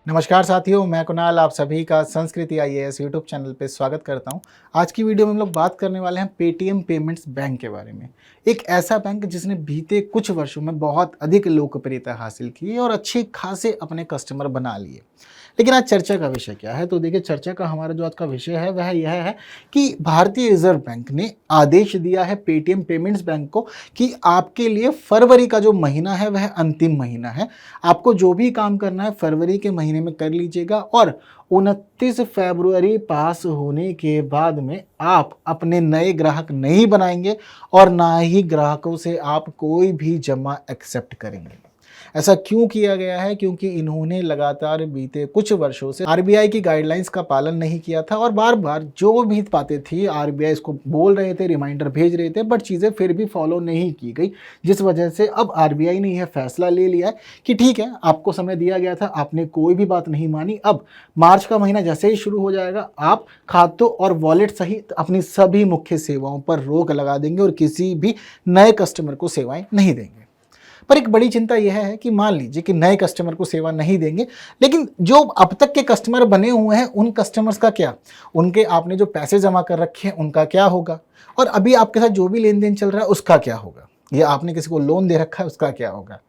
नमस्कार साथियों, मैं कुणाल आप सभी का संस्कृति आईएएस यूट्यूब चैनल पे स्वागत करता हूं। आज की वीडियो में हम लोग बात करने वाले हैं पेटीएम पेमेंट्स बैंक के बारे में। एक ऐसा बैंक जिसने बीते कुछ वर्षों में बहुत अधिक लोकप्रियता हासिल की और अच्छे खासे अपने कस्टमर बना लिए। लेकिन आज चर्चा का विषय क्या है? तो देखिए, चर्चा का हमारा जो आज का विषय है वह यह है कि भारतीय रिजर्व बैंक ने आदेश दिया है पेटीएम पेमेंट्स बैंक को कि आपके लिए फरवरी का जो महीना है वह अंतिम महीना है। आपको जो भी काम करना है फरवरी के महीने में कर लीजिएगा और 29 फरवरी पास होने के बाद में आप अपने नए ग्राहक नहीं बनाएंगे और ना ही ग्राहकों से आप कोई भी जमा एक्सेप्ट करेंगे। ऐसा क्यों किया गया है? क्योंकि इन्होंने लगातार बीते कुछ वर्षों से आरबीआई की गाइडलाइंस का पालन नहीं किया था और बार बार जो भी बातें थी आरबीआई इसको बोल रहे थे, रिमाइंडर भेज रहे थे, बट चीज़ें फिर भी फॉलो नहीं की गई, जिस वजह से अब आरबीआई ने यह फैसला ले लिया है कि ठीक है, आपको समय दिया गया था, आपने कोई भी बात नहीं मानी। अब मार्च का महीना जैसे ही शुरू हो जाएगा आप खातों और वॉलेट सहित अपनी सभी मुख्य सेवाओं पर रोक लगा देंगे और किसी भी नए कस्टमर को सेवाएं नहीं देंगे। पर एक बड़ी चिंता यह है कि मान लीजिए कि नए कस्टमर को सेवा नहीं देंगे, लेकिन जो अब तक के कस्टमर बने हुए हैं उन कस्टमर्स का क्या? उनके आपने जो पैसे जमा कर रखे हैं उनका क्या होगा? और अभी आपके साथ जो भी लेन देन चल रहा है उसका क्या होगा? या आपने किसी को लोन दे रखा है उसका क्या होगा?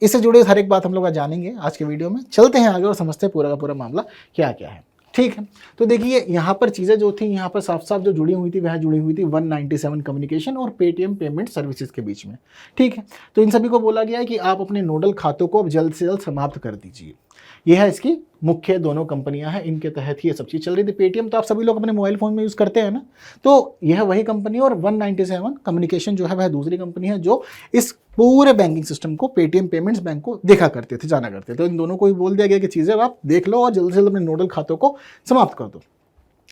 इससे जुड़े हर एक बात हम लोग आज जानेंगे आज के वीडियो में। चलते हैं आगे और समझते हैं पूरा का पूरा मामला क्या क्या है। ठीक है, तो देखिए यहाँ पर चीज़ें जो थी, यहाँ पर साफ साफ जो जुड़ी हुई थी वह जुड़ी हुई थी 197 कम्युनिकेशन और पेटीएम पेमेंट सर्विसेज के बीच में। ठीक है, तो इन सभी को बोला गया है कि आप अपने नोडल खातों को अब जल्द से जल्द समाप्त कर दीजिए। यह है इसकी मुख्य दोनों कंपनियां हैं, इनके तहत ही ये सब चीज़ चल रही थी। पेटीएम तो आप सभी लोग अपने मोबाइल फ़ोन में यूज़ करते हैं ना, तो यह वही कंपनी और 197 कम्युनिकेशन जो है वह दूसरी कंपनी है जो इस पूरे बैंकिंग सिस्टम को पेटीएम पेमेंट्स बैंक को देखा करते थे, जाना करते थे। तो इन दोनों को ही बोल दिया गया कि चीज़ें आप देख लो और जल्द से जल्द अपने नोडल खातों को समाप्त कर दो।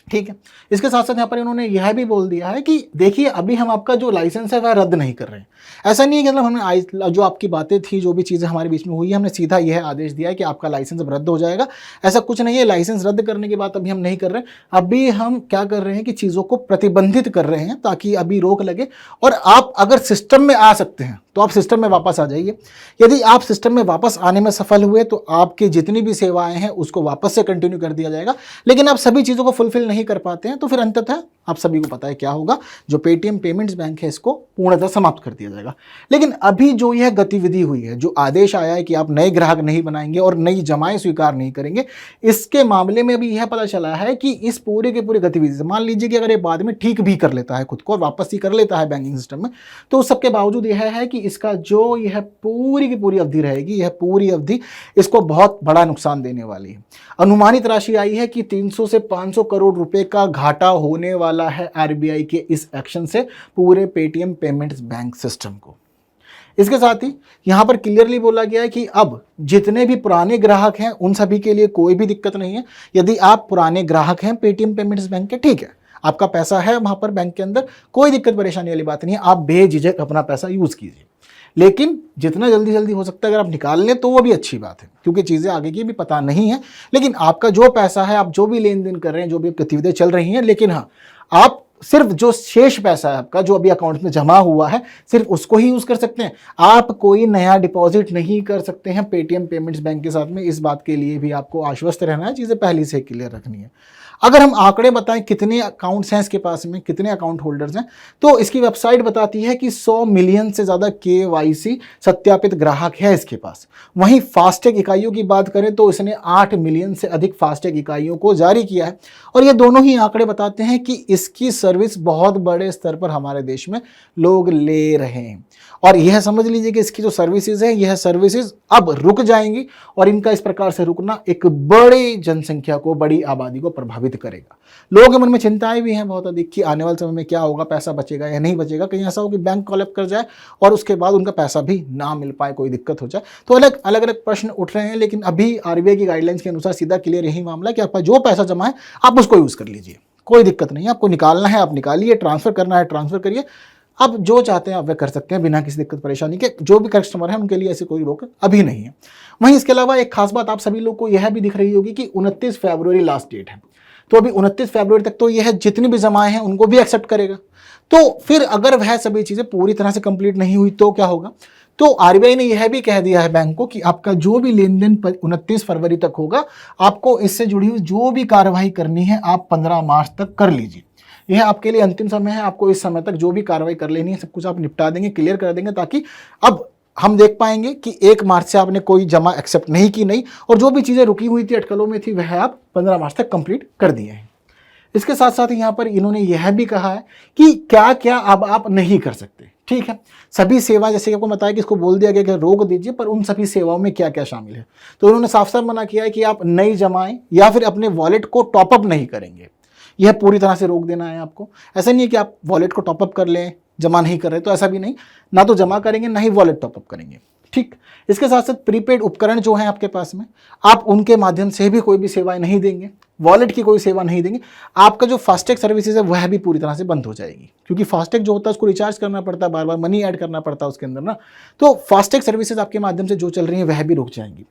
ठीक है, इसके साथ साथ यहाँ पर इन्होंने यह भी बोल दिया है कि देखिए अभी हम आपका जो लाइसेंस है वह रद्द नहीं कर रहे हैं। ऐसा नहीं है कि मतलब हमने जो आपकी बातें थी, जो भी चीज़ें हमारे बीच में हुई है, हमने सीधा यह आदेश दिया है कि आपका लाइसेंस अब रद्द हो जाएगा। ऐसा कुछ नहीं है। लाइसेंस रद्द करने की बात अभी हम नहीं कर रहे हैं। अभी हम क्या कर रहे हैं कि चीज़ों को प्रतिबंधित कर रहे हैं ताकि अभी रोक लगे और आप अगर सिस्टम में आ सकते हैं तो आप सिस्टम में वापस आ जाइए। यदि आप सिस्टम में वापस आने में सफल हुए तो आपकी जितनी भी सेवाएं हैं उसको वापस से कंटिन्यू कर दिया जाएगा। लेकिन आप सभी चीज़ों को फुलफिल नहीं कर पाते हैं तो फिर अंततः आप सभी को पता है क्या होगा, जो पेटीएम पेमेंट्स बैंक है इसको पूर्णतः समाप्त कर दिया जाएगा। लेकिन अभी जो यह गतिविधि हुई है, जो आदेश आया है कि आप नए ग्राहक नहीं बनाएंगे और नई जमाएं स्वीकार नहीं करेंगे, इसके मामले में अभी यह पता चला है कि इस पूरे के पूरे गतिविधि से मान लीजिए कि अगर ये बाद में ठीक भी कर लेता है खुद को और वापस ही कर लेता है बैंकिंग सिस्टम में, तो उस सबके बावजूद यह है कि इसका जो यह पूरी की पूरी अवधि रहेगी, यह पूरी अवधि इसको बहुत बड़ा नुकसान देने वाली है। अनुमानित राशि आई है कि 300 से 500 करोड़ रुपए का घाटा होने वाला है आरबीआई के इस एक्शन से पूरे पेटीएम पेमेंट्स बैंक सिस्टम को। इसके साथ ही यहां पर क्लियरली बोला गया है कि अब जितने भी पुराने ग्राहक हैं उन सभी के लिए कोई भी दिक्कत नहीं है। यदि आप पुराने ग्राहक हैं पेटीएम पेमेंट्स बैंक के, ठीक है, आपका पैसा है वहां पर बैंक के अंदर, कोई दिक्कत परेशानी वाली बात नहीं है, आप बेझिझक अपना पैसा यूज कीजिए। लेकिन जितना जल्दी हो सकता है अगर आप निकाल लें तो वो भी अच्छी बात है, क्योंकि चीज़ें आगे की भी पता नहीं है। लेकिन आपका जो पैसा है, आप जो भी लेन देन कर रहे हैं, जो भी गतिविधियां चल रही हैं, लेकिन हाँ, आप सिर्फ जो शेष पैसा है आपका जो अभी अकाउंट में जमा हुआ है सिर्फ उसको ही यूज कर सकते हैं। आप कोई नया डिपॉजिट नहीं कर सकते हैं पेटीएम पेमेंट्स बैंक के साथ में। इस बात के लिए भी आपको आश्वस्त रहना है, चीज़ें पहले से क्लियर रखनी है। अगर हम आंकड़े बताएं कितने अकाउंट्स हैं इसके पास में, कितने अकाउंट होल्डर्स हैं, तो इसकी वेबसाइट बताती है कि 100 मिलियन से ज़्यादा केवाईसी सत्यापित ग्राहक है इसके पास। वहीं फास्टैग इकाइयों की बात करें तो इसने 8 मिलियन से अधिक फास्टैग इकाइयों को जारी किया है। और ये दोनों ही आंकड़े बताते हैं कि इसकी सर्विस बहुत बड़े स्तर पर हमारे देश में लोग ले रहे हैं। और यह समझ लीजिए कि इसकी जो सर्विसेज है, यह सर्विसेज अब रुक जाएंगी और इनका इस प्रकार से रुकना एक बड़ी जनसंख्या को, बड़ी आबादी को प्रभावित करेगा। लोगों के मन में चिंताएं भी हैं बहुत अधिक कि आने वाले समय में क्या होगा, पैसा बचेगा या नहीं बचेगा, कहीं ऐसा हो कि बैंक कोलैप्स कर जाए और उसके बाद उनका पैसा भी ना मिल पाए, कोई दिक्कत हो जाए। तो अलग अलग प्रश्न उठ रहे हैं। लेकिन अभी आरबीआई की गाइडलाइंस के अनुसार सीधा क्लियर यही मामला है कि आपका जो पैसा जमा है आप उसको यूज कर लीजिए, कोई दिक्कत नहीं है। आपको निकालना है आप निकालिए, ट्रांसफर करना है ट्रांसफर करिए, आप जो चाहते हैं आप वह कर सकते हैं बिना किसी दिक्कत परेशानी के। जो भी कस्टमर है उनके लिए ऐसी कोई रोक अभी नहीं है। वहीं इसके अलावा एक खास बात आप सभी लोग को यह भी दिख रही होगी कि 29 फरवरी लास्ट डेट है, तो अभी 29 फरवरी तक तो यह जितनी भी जमाएं हैं उनको भी एक्सेप्ट करेगा। तो फिर अगर वह सभी चीज़ें पूरी तरह से कंप्लीट नहीं हुई तो क्या होगा? तो आरबीआई ने यह भी कह दिया है बैंक को कि आपका जो भी लेन देन 29 फरवरी तक होगा, आपको इससे जुड़ी हुई जो भी कार्रवाई करनी है आप 15 मार्च तक कर लीजिए। यह आपके लिए अंतिम समय है, आपको इस समय तक जो भी कार्रवाई कर लेनी है सब कुछ आप निपटा देंगे, क्लियर कर देंगे, ताकि अब हम देख पाएंगे कि 1 मार्च से आपने कोई जमा एक्सेप्ट नहीं की नहीं, और जो भी चीज़ें रुकी हुई थी, अटकलों में थी, वह आप 15 मार्च तक कंप्लीट कर दिए हैं। इसके साथ साथ यहाँ पर इन्होंने यह भी कहा है कि क्या क्या अब आप नहीं कर सकते। ठीक है, सभी सेवा, जैसे आपको बताया कि इसको बोल दिया गया कि रोक दीजिए, पर उन सभी सेवाओं में क्या क्या शामिल है, तो उन्होंने साफ साफ मना किया है कि आप नई जमाएं या फिर अपने वॉलेट को टॉपअप नहीं करेंगे। यह पूरी तरह से रोक देना है आपको। ऐसा नहीं है कि आप वॉलेट को टॉपअप कर लें, जमा नहीं कर रहे, तो ऐसा भी नहीं, ना तो जमा करेंगे ना ही वॉलेट टॉपअप करेंगे। ठीक, इसके साथ साथ प्रीपेड उपकरण जो हैं आपके पास में, आप उनके माध्यम से भी कोई भी सेवाएं नहीं देंगे, वॉलेट की कोई सेवा नहीं देंगे। आपका जो फास्टैग सर्विसेज है वह भी पूरी तरह से बंद हो जाएगी, क्योंकि फास्टैग जो होता है उसको रिचार्ज करना पड़ता है, बार बार मनी ऐड करना पड़ता है उसके अंदर ना, तो फास्टैग सर्विसेज आपके माध्यम से जो चल रही हैं वह भी रुक जाएंगी।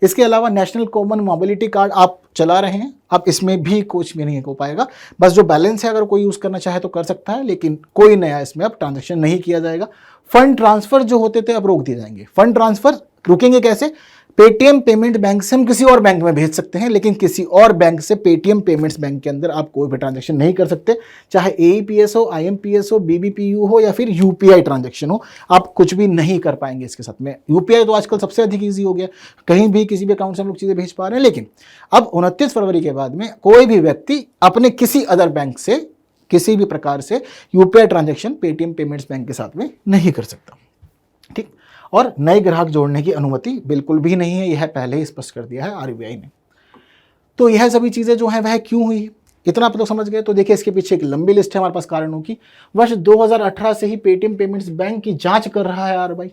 इसके अलावा नेशनल कॉमन मोबिलिटी कार्ड आप चला रहे हैं, अब इसमें भी कुछ भी नहीं हो पाएगा। बस जो बैलेंस है अगर कोई यूज़ करना चाहे तो कर सकता है, लेकिन कोई नया इसमें अब ट्रांजैक्शन नहीं किया जाएगा। फंड ट्रांसफर जो होते थे अब रोक दिए जाएंगे। फंड ट्रांसफर रुकेंगे कैसे? पेटीएम पेमेंट बैंक से हम किसी और बैंक में भेज सकते हैं, लेकिन किसी और बैंक से पेटीएम पेमेंट्स बैंक के अंदर आप कोई भी ट्रांजैक्शन नहीं कर सकते, चाहे एईपीएस हो, आईएमपीएस हो, बीबीपीयू हो या फिर यूपीआई ट्रांजैक्शन हो, आप कुछ भी नहीं कर पाएंगे इसके साथ में। यूपीआई तो आजकल सबसे अधिक ईजी हो गया, कहीं भी किसी भी अकाउंट से हम लोग चीज़ें भेज पा रहे हैं, लेकिन अब 29 फरवरी के बाद में कोई भी व्यक्ति अपने किसी अदर बैंक से किसी भी प्रकार से UPI transaction Paytm payments bank के साथ में नहीं कर सकता। ठीक, और नए ग्राहक जोड़ने की अनुमति बिल्कुल भी नहीं है, यह पहले ही स्पष्ट कर दिया है आरबीआई ने। तो यह सभी चीज़ें जो हैं वह क्यों हुई, इतना आप लोग समझ गए। तो देखिए इसके पीछे एक लंबी लिस्ट है हमारे पास कारणों की। वर्ष 2018 से ही पेटीएम पेमेंट्स बैंक की जांच कर रहा है आरबीआई,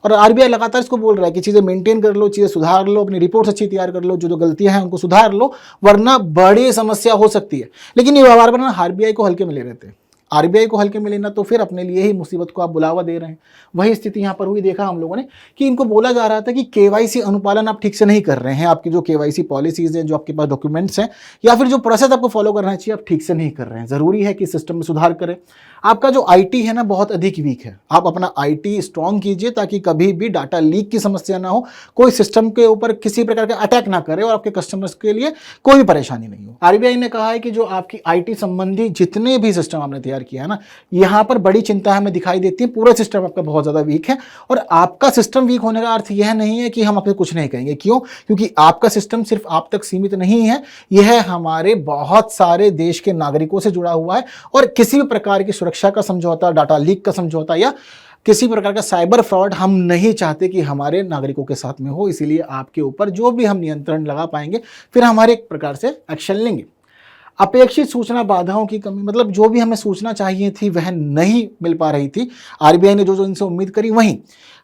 और आरबीआई लगातार इसको बोल रहा है कि चीज़ें मेंटेन कर लो, चीज़ें सुधार लो, अपनी रिपोर्ट्स अच्छी तैयार कर लो, जो गलतियां हैं उनको सुधार लो, वरना बड़ी समस्या हो सकती है। लेकिन ये व्यवहार बना आरबीआई को हल्के में ले रहे थे। आरबीआई को हल्के में लेना तो फिर अपने लिए ही मुसीबत को आप बुलावा दे रहे हैं। वही स्थिति यहाँ पर हुई, देखा हम लोगों ने कि इनको बोला जा रहा था कि केवाईसी अनुपालन आप ठीक से नहीं कर रहे हैं, आपकी जो केवाईसी पॉलिसीज हैं, जो आपके पास डॉक्यूमेंट्स हैं या फिर जो प्रोसेस आपको फॉलो करना चाहिए, आप ठीक से नहीं कर रहे हैं। ज़रूरी है कि सिस्टम में सुधार करें। आपका जो आईटी है ना बहुत अधिक वीक है, आप अपना आईटी स्ट्रॉन्ग कीजिए ताकि कभी भी डाटा लीक की समस्या ना हो, कोई सिस्टम के ऊपर किसी प्रकार का अटैक ना करे और आपके कस्टमर्स के लिए कोई भी परेशानी नहीं हो। आरबीआई ने कहा है कि जो आपकी आईटी संबंधी जितने भी सिस्टम आपने तैयार किया है ना, यहाँ पर बड़ी चिंता हमें दिखाई देती है। पूरा सिस्टम आपका बहुत ज़्यादा वीक है, और आपका सिस्टम वीक होने का अर्थ यह नहीं है कि हम आपसे कुछ नहीं कहेंगे। क्यों? क्योंकि आपका सिस्टम सिर्फ आप तक सीमित नहीं है, यह हमारे बहुत सारे देश के नागरिकों से जुड़ा हुआ है, और किसी भी प्रकार की सुरक्षा का समझौता, डाटा लीक का समझौता या किसी प्रकार का साइबर फ्रॉड हम नहीं चाहते कि हमारे नागरिकों के साथ में हो। इसीलिए आपके ऊपर जो भी हम नियंत्रण लगा पाएंगे फिर हम हर एक प्रकार से एक्शन लेंगे। अपेक्षित सूचना बाधाओं की कमी, मतलब जो भी हमें सूचना चाहिए थी वह नहीं मिल पा रही थी। आरबीआई ने जो जो इनसे उम्मीद करी वहीं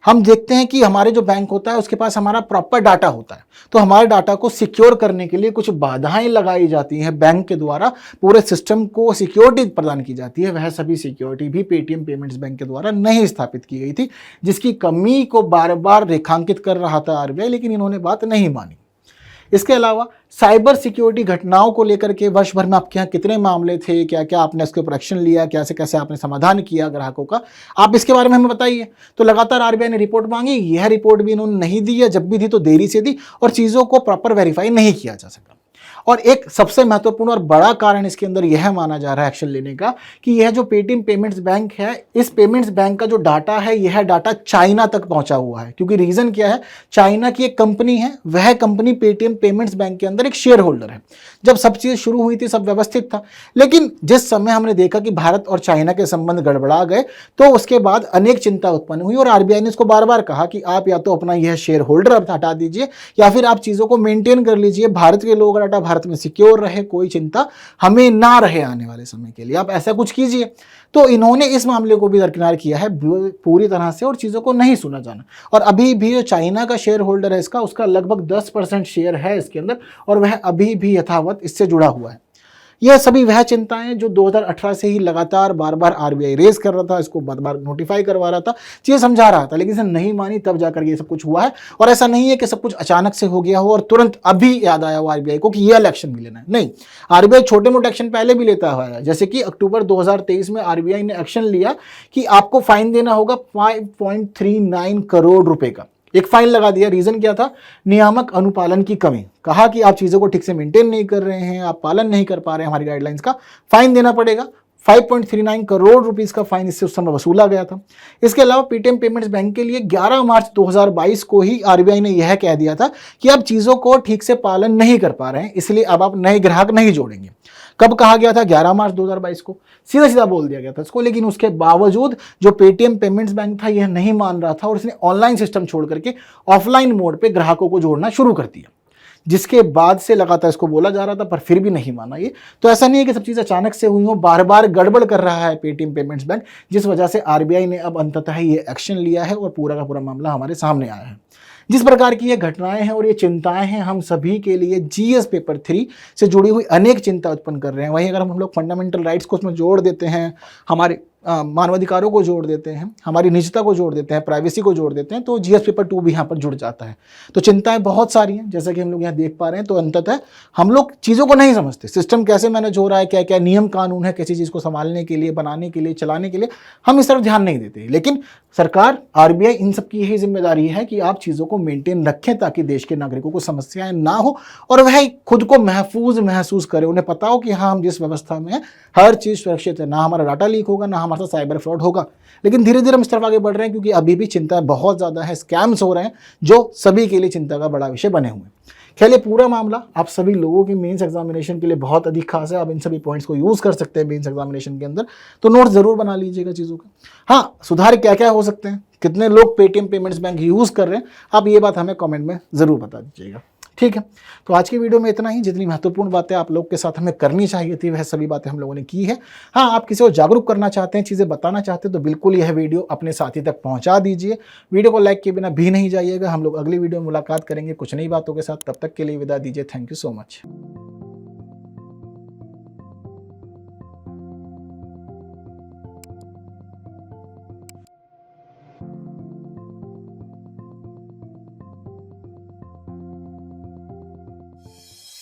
हम देखते हैं कि हमारे जो बैंक होता है उसके पास हमारा प्रॉपर डाटा होता है, तो हमारे डाटा को सिक्योर करने के लिए कुछ बाधाएं लगाई जाती हैं बैंक के द्वारा, पूरे सिस्टम को सिक्योरिटी प्रदान की जाती है। वह सभी सिक्योरिटी भी पेटीएम पेमेंट्स बैंक के द्वारा नहीं स्थापित की गई थी, जिसकी कमी को बार बार रेखांकित कर रहा था आरबीआई, लेकिन इन्होंने बात नहीं मानी। इसके अलावा साइबर सिक्योरिटी घटनाओं को लेकर के वर्ष भर में आपके यहाँ कितने मामले थे, क्या क्या आपने इसके ऊपर एक्शन लिया, कैसे कैसे आपने समाधान किया ग्राहकों का, आप इसके बारे में हमें बताइए। तो लगातार आरबीआई ने रिपोर्ट मांगी, यह रिपोर्ट भी इन्होंने नहीं दी है, जब भी दी तो देरी से दी और चीज़ों को प्रॉपर वेरीफाई नहीं किया जा सका। और एक सबसे महत्वपूर्ण और बड़ा कारण इसके अंदर यह माना जा रहा है एक्शन लेने का कि यह जो पेटीएम पेमेंट्स बैंक है, इस पेमेंट्स बैंक का जो डाटा है यह डाटा चाइना तक पहुंचा हुआ है। क्योंकि रीजन क्या है, चाइना की एक कंपनी है, वह कंपनी पेटीएम पेमेंट्स बैंक के अंदर एक शेयर होल्डर है। जब सब चीज़ शुरू हुई थी सब व्यवस्थित था, लेकिन जिस समय हमने देखा कि भारत और चाइना के संबंध गड़बड़ा गए तो उसके बाद अनेक चिंता उत्पन्न हुई, और आरबीआई ने इसको बार बार कहा कि आप या तो अपना यह शेयर होल्डर अब हटा दीजिए या फिर आप चीज़ों को मेंटेन कर लीजिए, भारत के लोगों का डाटा भारत में सिक्योर रहे, कोई चिंता हमें ना रहे आने वाले समय के लिए, आप ऐसा कुछ कीजिए। तो इन्होंने इस मामले को भी दरकिनार किया है पूरी तरह से, और चीज़ों को नहीं सुना जाना। और अभी भी जो चाइना का शेयर होल्डर है इसका, उसका लगभग 10% शेयर है इसके अंदर, और वह अभी भी यथावत इससे जुड़ा हुआ है। यह सभी वह चिंताएं जो 2018 से ही लगातार बार बार आरबीआई रेज कर रहा था, इसको बार बार नोटिफाई करवा रहा था, चीजें समझा रहा था, लेकिन इसे नहीं मानी, तब जाकर ये सब कुछ हुआ है। और ऐसा नहीं है कि सब कुछ अचानक से हो गया हो और तुरंत अभी याद आया हो आरबीआई को कि ये एक्शन भी लेना है। नहीं, आरबीआई छोटे मोटे एक्शन पहले भी लेता हुआ है। जैसे कि अक्टूबर 2023 में आरबीआई ने एक्शन लिया कि आपको फाइन देना होगा 5.39 करोड़ रुपए का, एक फाइन लगा दिया। रीजन क्या था? नियामक अनुपालन की कमी। कहा कि आप चीजों को ठीक से मेंटेन नहीं कर रहे हैं, आप पालन नहीं कर पा रहे हैं हमारी गाइडलाइंस का, फाइन देना पड़ेगा। 5.39 करोड़ रुपीस का फाइन इससे उस समय वसूला गया था। इसके अलावा पेटीएम पेमेंट्स बैंक के लिए 11 मार्च 2022 को ही आरबीआई ने यह कह दिया था कि आप चीजों को ठीक से पालन नहीं कर पा रहे हैं, इसलिए अब आप नए ग्राहक नहीं जोड़ेंगे। कब कहा गया था? 11 मार्च 2022 को सीधा सीधा बोल दिया गया था इसको। लेकिन उसके बावजूद जो पेटीएम पेमेंट्स बैंक था यह नहीं मान रहा था और इसने ऑनलाइन सिस्टम छोड़ करके ऑफलाइन मोड पे ग्राहकों को जोड़ना शुरू कर दिया, जिसके बाद से लगातार इसको बोला जा रहा था पर फिर भी नहीं माना ये। तो ऐसा नहीं है कि सब चीज़ अचानक से हुई हो, बार बार गड़बड़ कर रहा है पेटीएम पेमेंट्स बैंक, जिस वजह से आरबीआई ने अब अंततः ये एक्शन लिया है और पूरा का पूरा मामला हमारे सामने आया है। जिस प्रकार की ये घटनाएं हैं और ये चिंताएं हैं, हम सभी के लिए जीएस पेपर 3 से जुड़ी हुई अनेक चिंता उत्पन्न कर रहे हैं। वहीं अगर हम लोग फंडामेंटल राइट्स को उसमें जोड़ देते हैं, हमारे मानवाधिकारों को जोड़ देते हैं, हमारी निजता को जोड़ देते हैं, प्राइवेसी को जोड़ देते हैं, तो जीएस पेपर 2 भी यहाँ पर जुड़ जाता है। तो चिंताएं बहुत सारी हैं, जैसा कि हम लोग यहाँ देख पा रहे हैं। तो अंततः हम लोग चीज़ों को नहीं समझते, सिस्टम कैसे मैनेज हो रहा है, क्या क्या नियम कानून है किसी चीज़ को संभालने के लिए, बनाने के लिए, चलाने के लिए, हम इस तरफ ध्यान नहीं देते। लेकिन सरकार, आरबीआई, इन सब की यही जिम्मेदारी है कि आप चीज़ों को मेंटेन रखें ताकि देश के नागरिकों को समस्याएं ना हो और वह खुद को महफूज महसूस करें। उन्हें पता हो कि हाँ, हम जिस व्यवस्था में हैं हर चीज़ सुरक्षित है, ना हमारा डाटा लीक होगा, ना हमारे साथ साइबर फ्रॉड होगा। लेकिन धीरे धीरे हम इस तरफ आगे बढ़ रहे हैं क्योंकि अभी भी चिंता बहुत ज़्यादा है, स्कैम्स हो रहे हैं जो सभी के लिए चिंता का बड़ा विषय बने हुए हैं। खैर, पूरा मामला आप सभी लोगों की मेंस एग्जामिनेशन के लिए बहुत अधिक खास है। आप इन सभी पॉइंट्स को यूज़ कर सकते हैं मेंस एग्जामिनेशन के अंदर, तो नोट जरूर बना लीजिएगा चीज़ों का। हाँ, सुधार क्या क्या हो सकते हैं, कितने लोग पेटीएम पेमेंट्स बैंक यूज़ कर रहे हैं, आप ये बात हमें कमेंट में ज़रूर बता दीजिएगा। ठीक है, तो आज की वीडियो में इतना ही। जितनी महत्वपूर्ण बातें आप लोग के साथ हमें करनी चाहिए थी वह सभी बातें हम लोगों ने की है। हाँ, आप किसी को जागरूक करना चाहते हैं, चीज़ें बताना चाहते हैं, तो बिल्कुल यह वीडियो अपने साथी तक पहुंचा दीजिए। वीडियो को लाइक किए बिना भी नहीं जाइएगा। हम लोग अगली वीडियो में मुलाकात करेंगे कुछ नई बातों के साथ। तब तक के लिए विदा दीजिए। Thank you so much.